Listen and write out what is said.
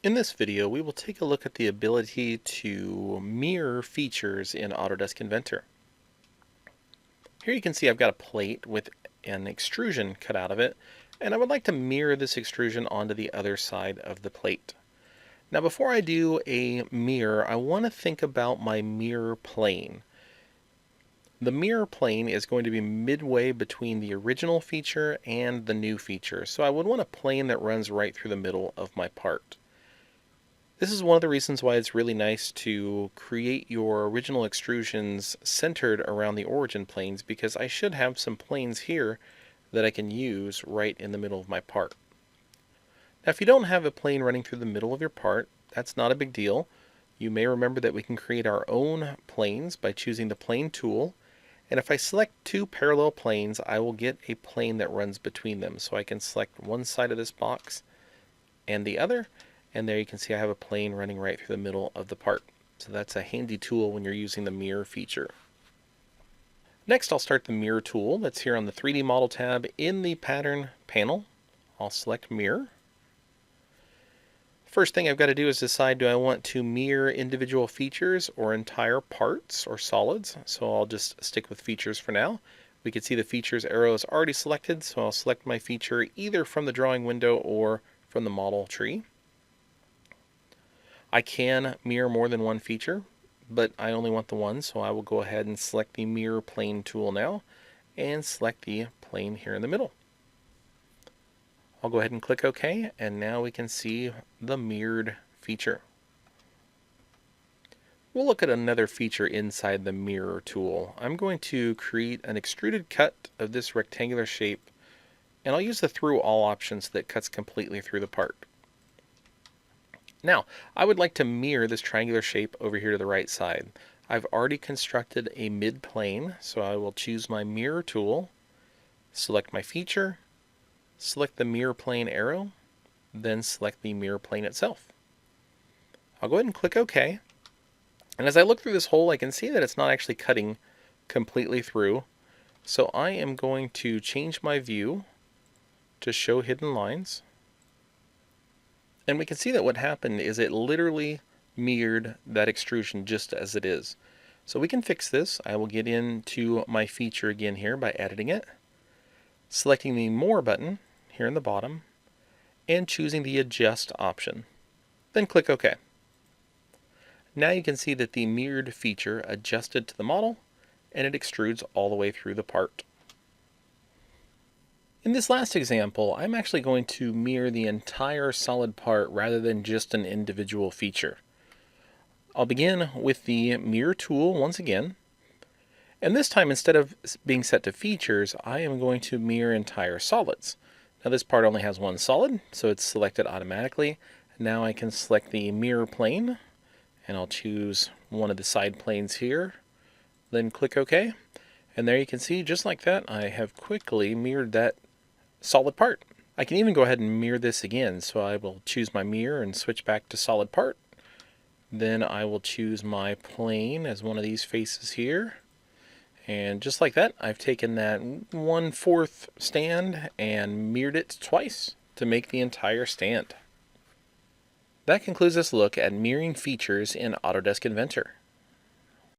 In this video, we will take a look at the ability to mirror features in Autodesk Inventor. Here you can see I've got a plate with an extrusion cut out of it, and I would like to mirror this extrusion onto the other side of the plate. Now before I do a mirror, I want to think about my mirror plane. The mirror plane is going to be midway between the original feature and the new feature, so I would want a plane that runs right through the middle of my part. This is one of the reasons why it's really nice to create your original extrusions centered around the origin planes, because I should have some planes here that I can use right in the middle of my part. Now if you don't have a plane running through the middle of your part, that's not a big deal. You may remember that we can create our own planes by choosing the plane tool, and if I select two parallel planes, I will get a plane that runs between them. So I can select one side of this box and the other, and there you can see I have a plane running right through the middle of the part. So that's a handy tool when you're using the mirror feature. Next, I'll start the mirror tool that's here on the 3D model tab in the pattern panel. I'll select mirror. First thing I've got to do is decide, do I want to mirror individual features or entire parts or solids? So I'll just stick with features for now. We can see the features arrow is already selected, so I'll select my feature either from the drawing window or from the model tree. I can mirror more than one feature, but I only want the one, so I will go ahead and select the mirror plane tool now and select the plane here in the middle. I'll go ahead and click OK, and now we can see the mirrored feature. We'll look at another feature inside the mirror tool. I'm going to create an extruded cut of this rectangular shape, and I'll use the through all option so that it cuts completely through the part. Now, I would like to mirror this triangular shape over here to the right side. I've already constructed a mid plane, so I will choose my mirror tool, select my feature, select the mirror plane arrow, then select the mirror plane itself. I'll go ahead and click OK. And as I look through this hole, I can see that it's not actually cutting completely through. So I am going to change my view to show hidden lines. And we can see that what happened is it literally mirrored that extrusion just as it is. So we can fix this. I will get into my feature again here by editing it, selecting the More button here in the bottom, and choosing the Adjust option. Then click OK. Now you can see that the mirrored feature adjusted to the model, and it extrudes all the way through the part. In this last example, I'm actually going to mirror the entire solid part rather than just an individual feature. I'll begin with the mirror tool once again, and this time instead of being set to features, I am going to mirror entire solids. Now this part only has one solid, so it's selected automatically. Now I can select the mirror plane, and I'll choose one of the side planes here, then click OK. And there you can see, just like that, I have quickly mirrored that solid part. I can even go ahead and mirror this again, so I will choose my mirror and switch back to solid part. Then I will choose my plane as one of these faces here. And just like that, I've taken that 1/4 stand and mirrored it twice to make the entire stand. That concludes this look at mirroring features in Autodesk Inventor.